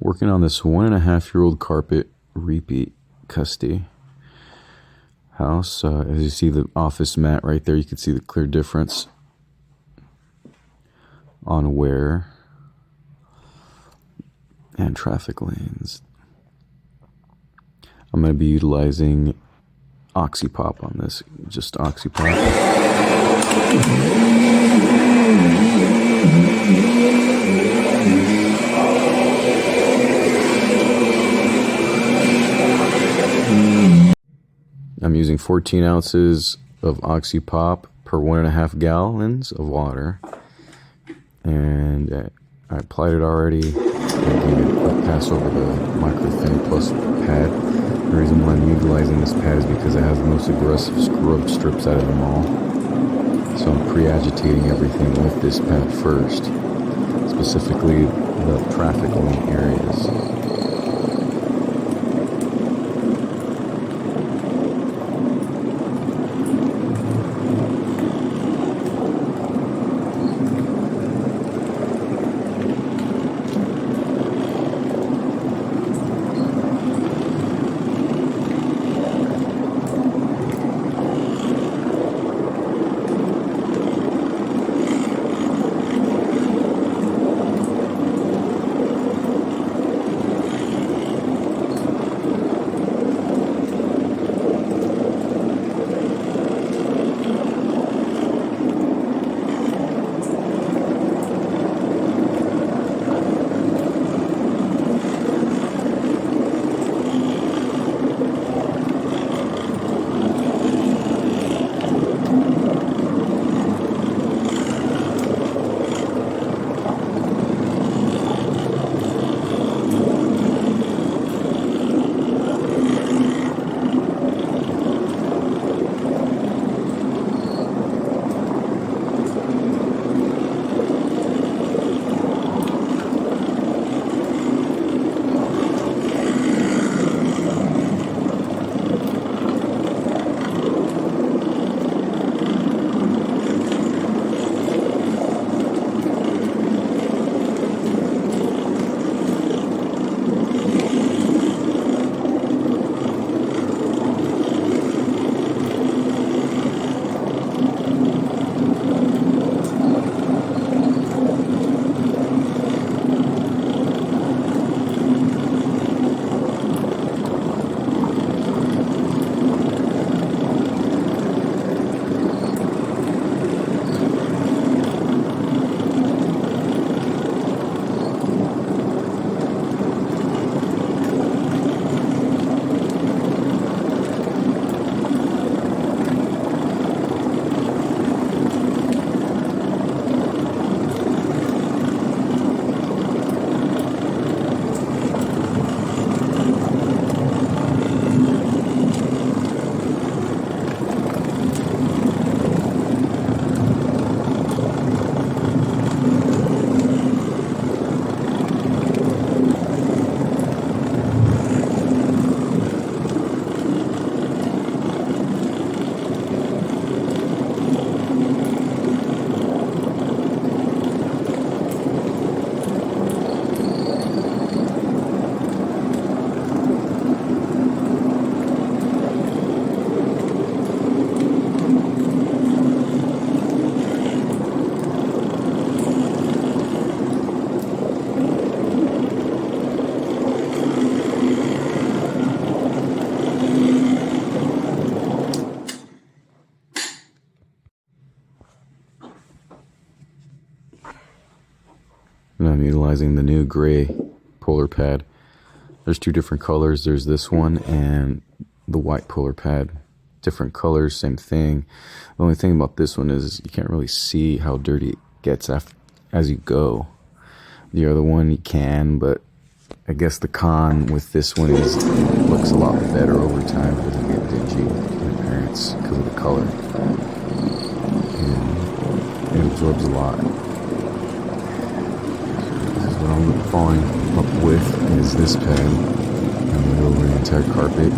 Working on this 1.5-year-old carpet repeat custody house. As you see the office mat right there, you can see the clear difference on wear and traffic lanes. I'm going to be utilizing OXY-POP on this, just OXY-POP. I'm using 14 ounces of OXY-POP per 1.5 gallons of water, and I applied it already. I passed over the Microthin Plus pad. The reason why I'm utilizing this pad is because it has the most aggressive scrub strips out of them all. So I'm pre-agitating everything with this pad first, specifically the traffic lane areas. And I'm utilizing the new gray polar pad. There's two different colors. There's this one and the white polar pad. Different colors, same thing. The only thing about this one is you can't really see how dirty it gets as you go. The other one you can, but I guess the con with this one is it looks a lot better over time. It doesn't get dingy in appearance because of the color. And it absorbs a lot. What I'm following up with is this pad. I'm going to go over the entire carpet.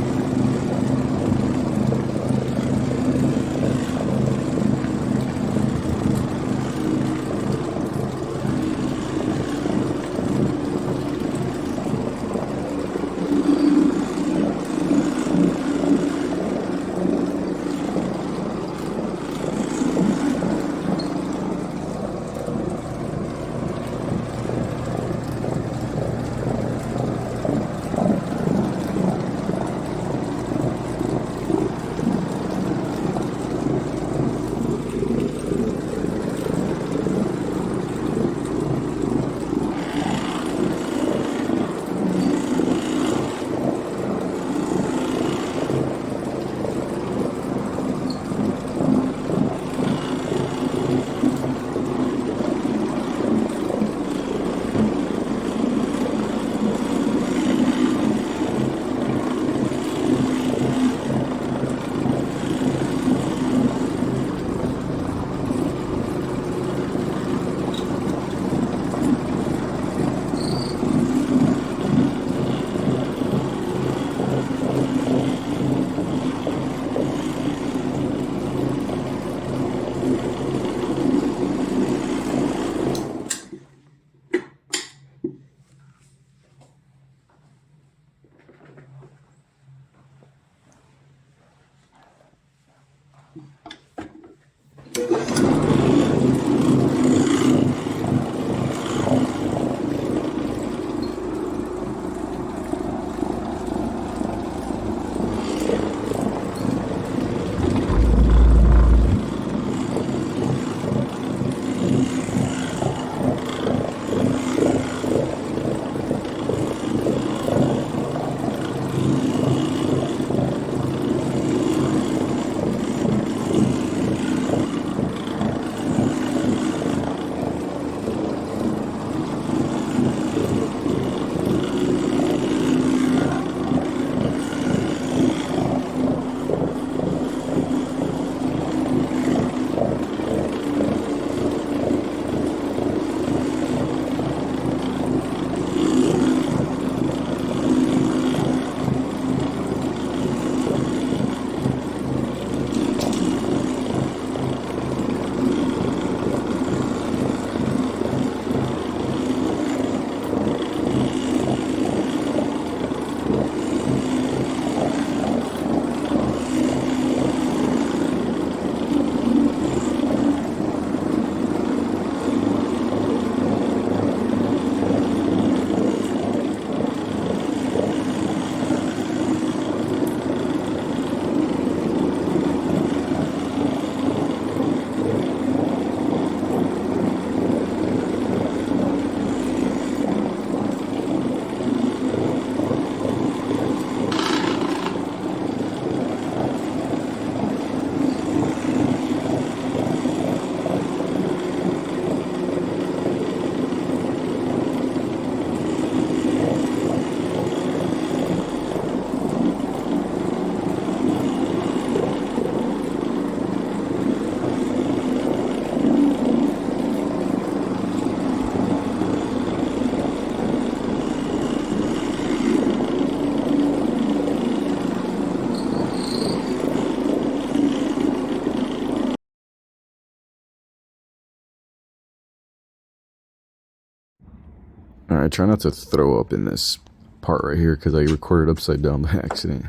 try not to throw up in this part right here because I recorded upside down by accident.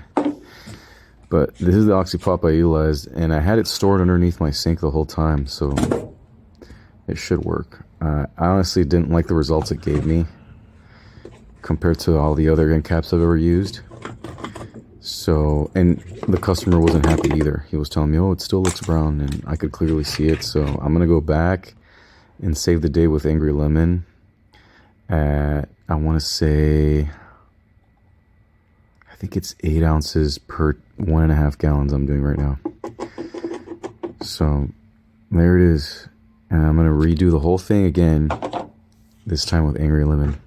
But this is the OXY-POP I utilized, and I had it stored underneath my sink the whole time, so it should work. I honestly didn't like the results it gave me compared to all the other end caps I've ever used. So, and the customer wasn't happy either. He was telling me, oh, it still looks brown, and I could clearly see it. So I'm gonna go back and save the day with Angry Lemon at, I want to say, I think it's 8 ounces per 1.5 gallons I'm doing right now. So there it is. And I'm going to redo the whole thing again, this time with Angry Lemon.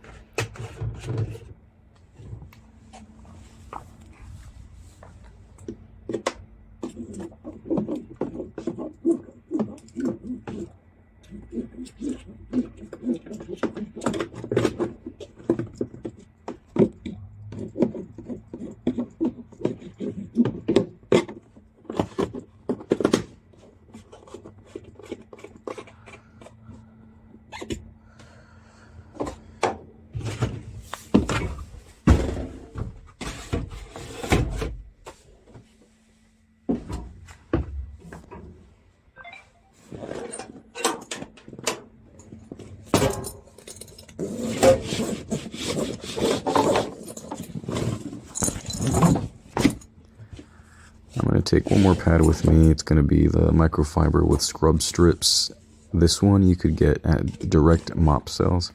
I'm going to take one more pad with me. It's going to be the microfiber with scrub strips. This one you could get at direct mop sales.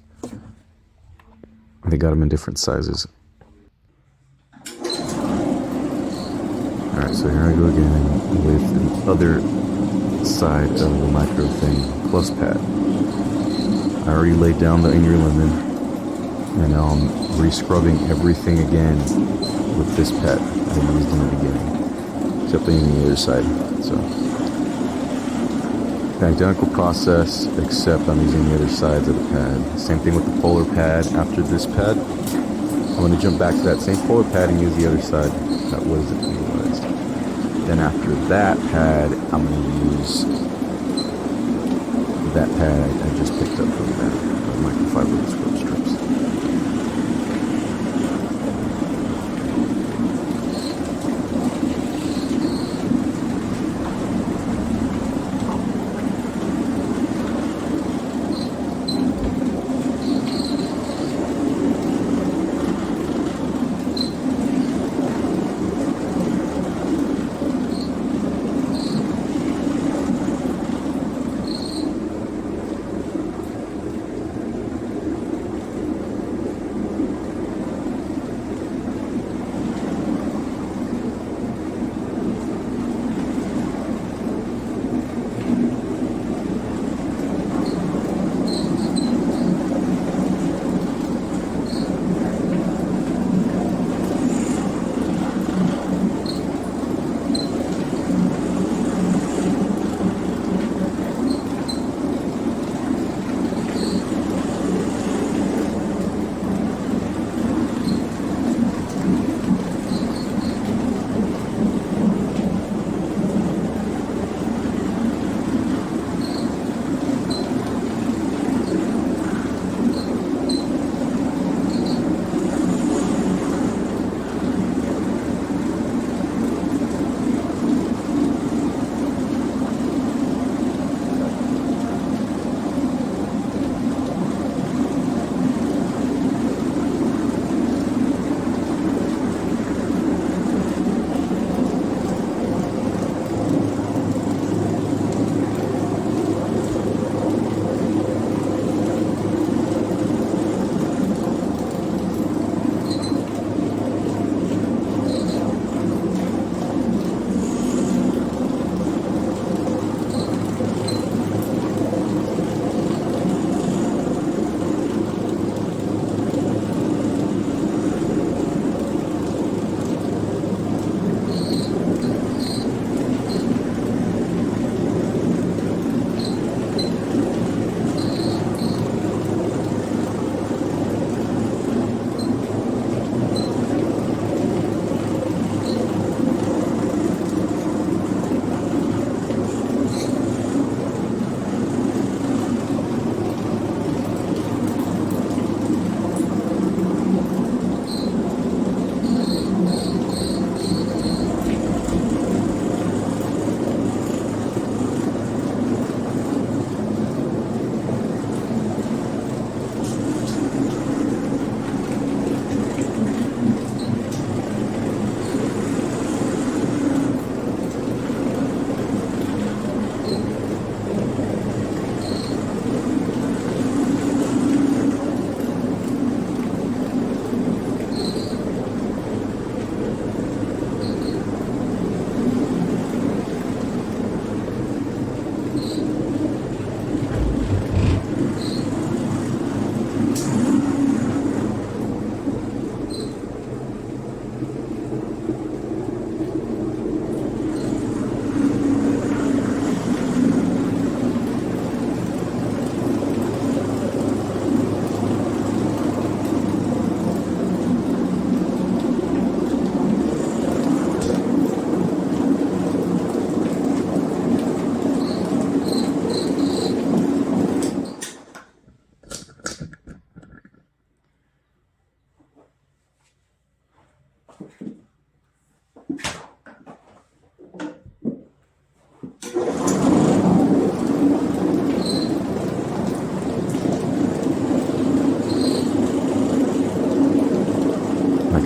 They got them in different sizes. Alright, so here I go again with the other side of the micro thing, plus pad. I already laid down the Angry Lemon, and now I'm re-scrubbing everything again with this pad I used in the beginning, except on the other side. So, identical process, except I'm using the other sides of the pad. Same thing with the polar pad. After this pad, I'm going to jump back to that same polar pad and use the other side that was utilized. Then after that pad, I'm going to use that pad I just picked up from that microfiber scrub strips.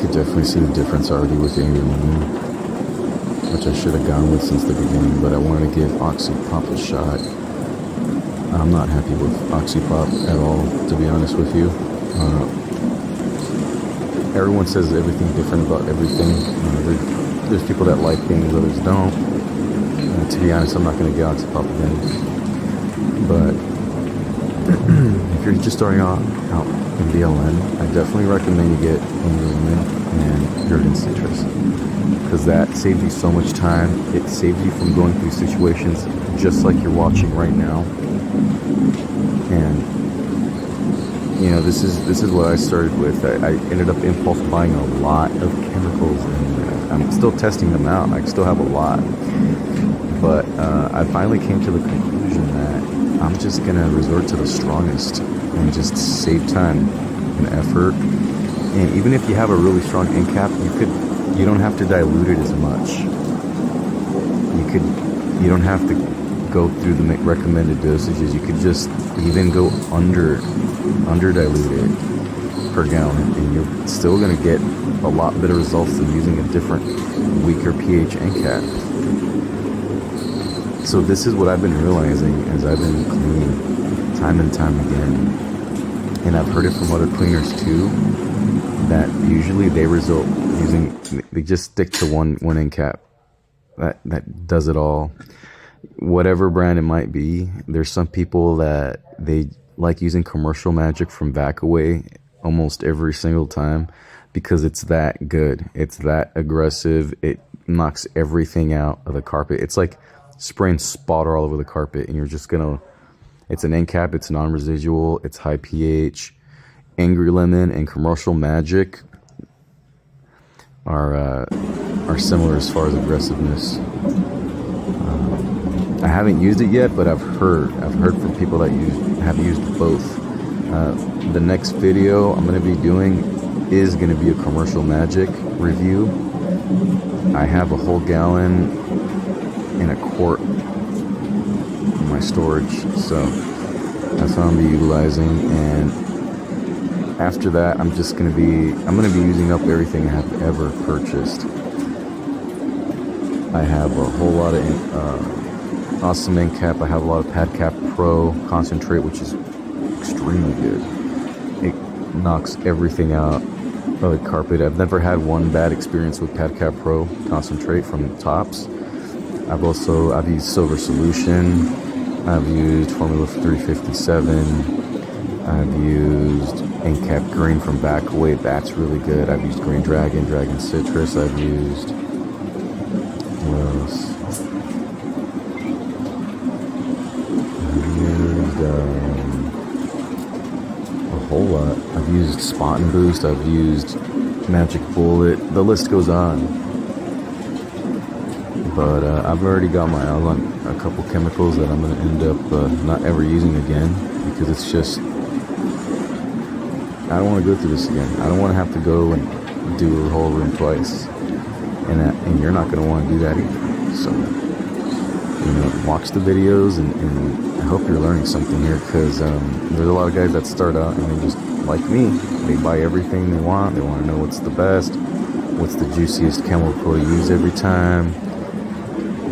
could definitely see the difference already with Angry Lemon, which I should have gone with since the beginning, but I wanted to give OXY-POP a shot. I'm not happy with OXY-POP at all, to be honest with you. Everyone says everything different about everything. There's people that like things, others don't. To be honest, I'm not going to get OXY-POP again. But if you're just starting out in VLM, I definitely recommend you get Angry Lemon and Dragon Citrus, because that saves you so much time. It saves you from going through situations just like you're watching right now. And you know, this is what I started with. I ended up impulse buying a lot of chemicals, and I'm still testing them out. I still have a lot, but I finally came to the conclusion that I'm just gonna resort to the strongest and just save time and effort. And even if you have a really strong end cap, you don't have to dilute it as much. You don't have to go through the recommended dosages. You could just even go under dilute it per gallon, and you're still gonna get a lot better results than using a different weaker pH end cap. So this is what I've been realizing as I've been cleaning time and time again, and I've heard it from other cleaners too, that usually they just stick to one end cap that does it all, whatever brand it might be. There's some people that they like using Commercial Magic from Backaway almost every single time because it's that good, it's that aggressive, it knocks everything out of the carpet. It's like spraying spotter all over the carpet, and you're just gonna, it's an end cap, it's non-residual, it's high pH. Angry Lemon and Commercial Magic are similar as far as aggressiveness. I haven't used it yet, but I've heard from people that have used both. The next video I'm going to be doing is going to be a Commercial Magic review. I have a whole gallon and a quart in my storage, so that's what I'm going to be utilizing. And after that, I'm going to be using up everything I have ever purchased. I have a whole lot of awesome end cap. I have a lot of Pad Cap Pro concentrate, which is extremely good. It knocks everything out of the carpet. I've never had one bad experience with Pad Cap Pro concentrate from Tops. I've used Silver Solution. I've used Formula 357. I've used end cap Green from Backaway. That's really good. I've used Green Dragon, Dragon Citrus. I've used, what else? A whole lot. I've used Spot and Boost. I've used Magic Bullet. The list goes on. But I've already got my eye on a couple chemicals that I'm going to end up not ever using again, because it's just, I don't want to go through this again. I don't want to have to go and do the whole room twice, and you're not going to want to do that either. So, watch the videos, and I hope you're learning something here, because there's a lot of guys that start out and they just, like me, they buy everything they want. They want to know what's the best, what's the juiciest chemical to use every time.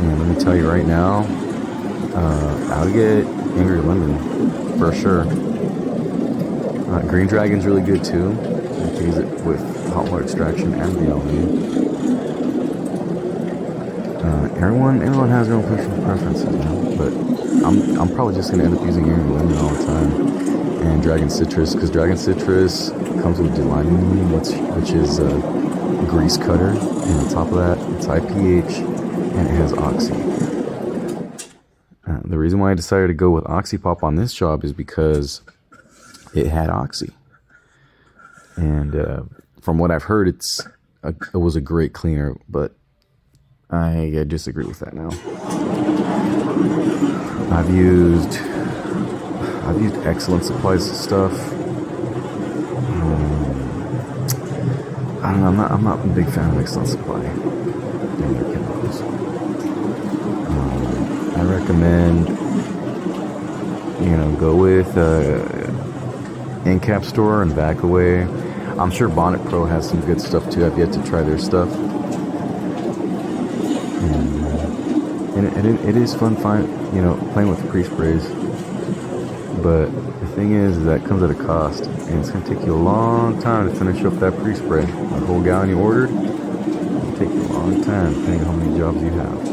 And let me tell you right now, I would get Angry Lemon for sure. Green Dragon's really good too. You can use it with hot water extraction and VLM. Everyone has their own personal preferences, but I'm probably just gonna end up using Angry Lemon all the time, and Dragon Citrus, because Dragon Citrus comes with delimonene, which is a grease cutter, and on top of that, it's high pH, and it has Oxy. The reason why I decided to go with OXY-POP on this job is because it had Oxy, and from what I've heard, it was a great cleaner, but I disagree with that now. I've used Excellent Supplies stuff. I don't know. I'm not a big fan of Excellent Supply and their chemicals. I recommend, go with end cap store and Backaway. I'm sure Bonnet Pro has some good stuff too. I've yet to try their stuff. And it is fun playing with pre-sprays. But the thing is that it comes at a cost. And it's going to take you a long time to finish up that pre-spray. The whole gallon you ordered, it'll take you a long time depending on how many jobs you have.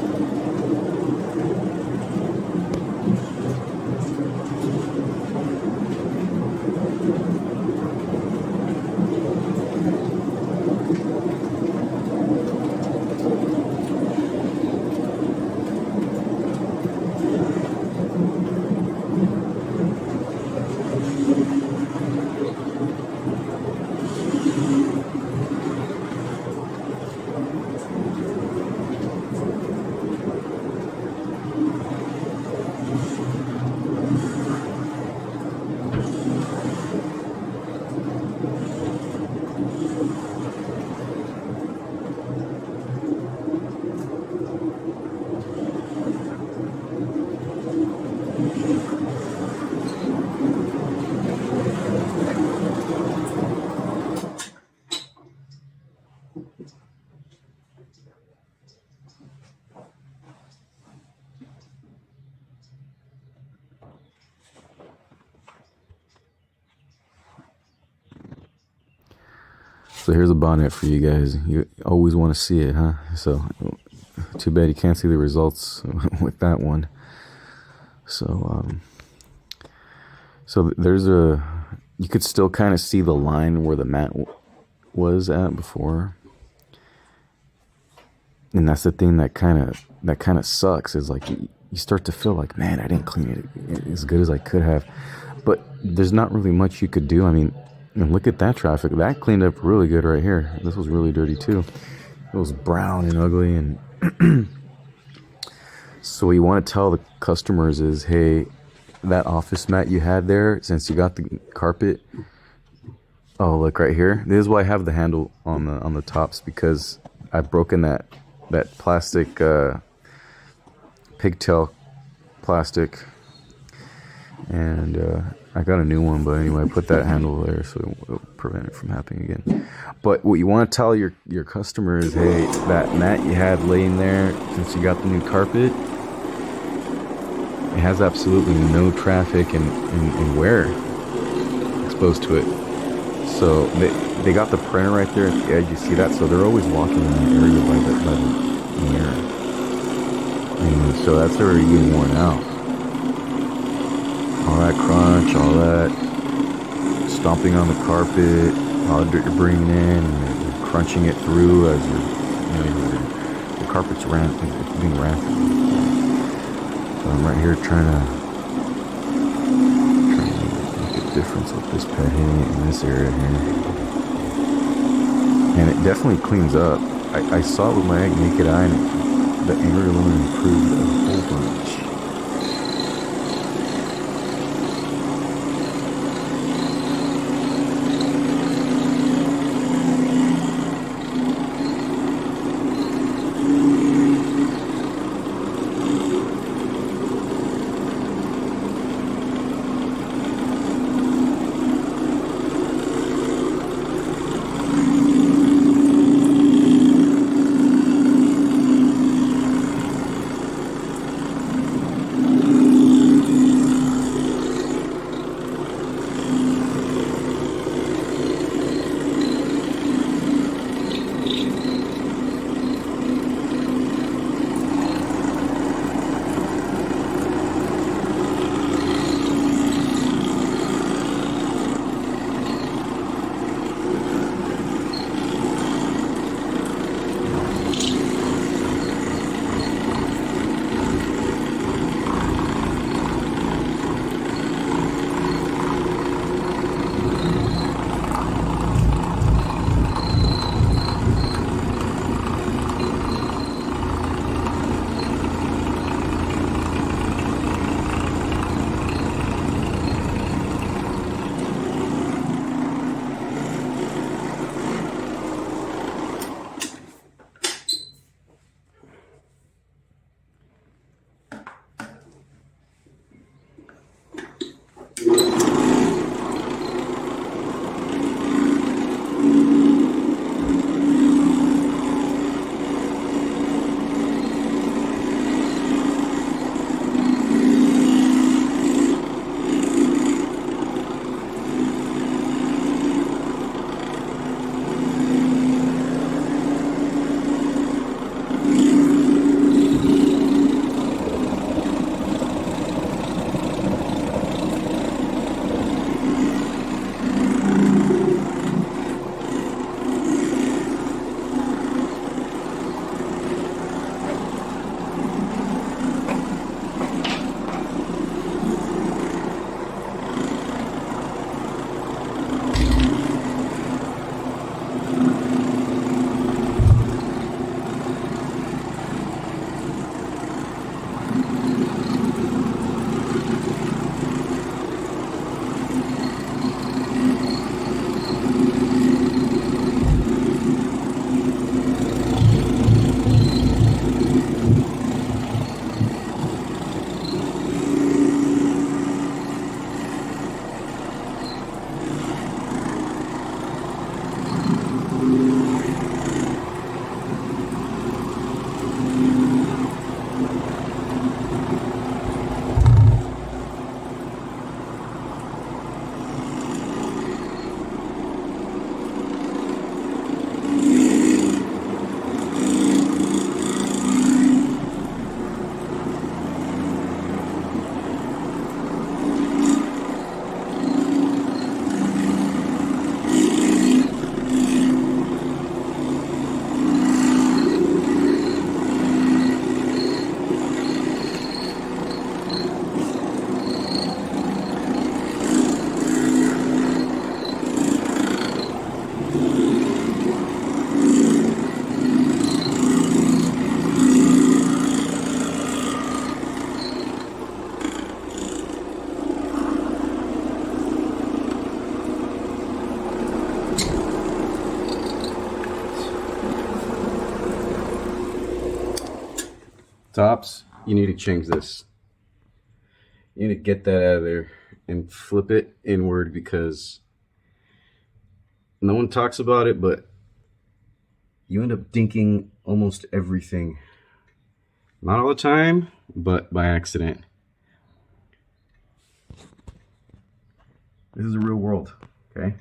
So here's a bonnet for you guys. You always want to see it, huh? So too bad you can't see the results with that one. So there's you could still kind of see the line where the mat was at before. And that's the thing that kind of sucks, is like you start to feel like, man, I didn't clean it as good as I could have. But there's not really much you could do. I mean, and look at that traffic. That cleaned up really good right here. This was really dirty too. It was brown and ugly. And so what you want to tell the customers is, hey, that office mat you had there, since you got the carpet, oh, look right here. This is why I have the handle on the tops, because I've broken that plastic pigtail plastic, and I got a new one, but anyway, I put that handle there so it'll prevent it from happening again. But what you want to tell your customer is, hey, that mat you had laying there since you got the new carpet, it has absolutely no traffic and wear exposed to it. So they got the printer right there at the edge. You see that? So they're always walking in that area by the mirror, and so that's already getting worn out. All that crunch, all that stomping on the carpet, all the dirt you're bringing in, and you're crunching it through as the carpet's being rancid. So I'm right here trying to make a difference with this pad hitting it in this area here. And it definitely cleans up. I saw it with my naked eye, and the area line improved a whole bunch. Tops, you need to change this. You need to get that out of there and flip it inward, because no one talks about it, but you end up dinking almost everything. Not all the time, but by accident. This is the real world, okay?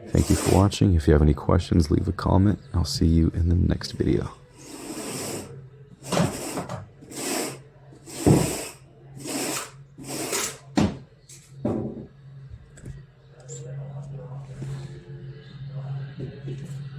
Thank you for watching. If you have any questions, leave a comment. I'll see you in the next video.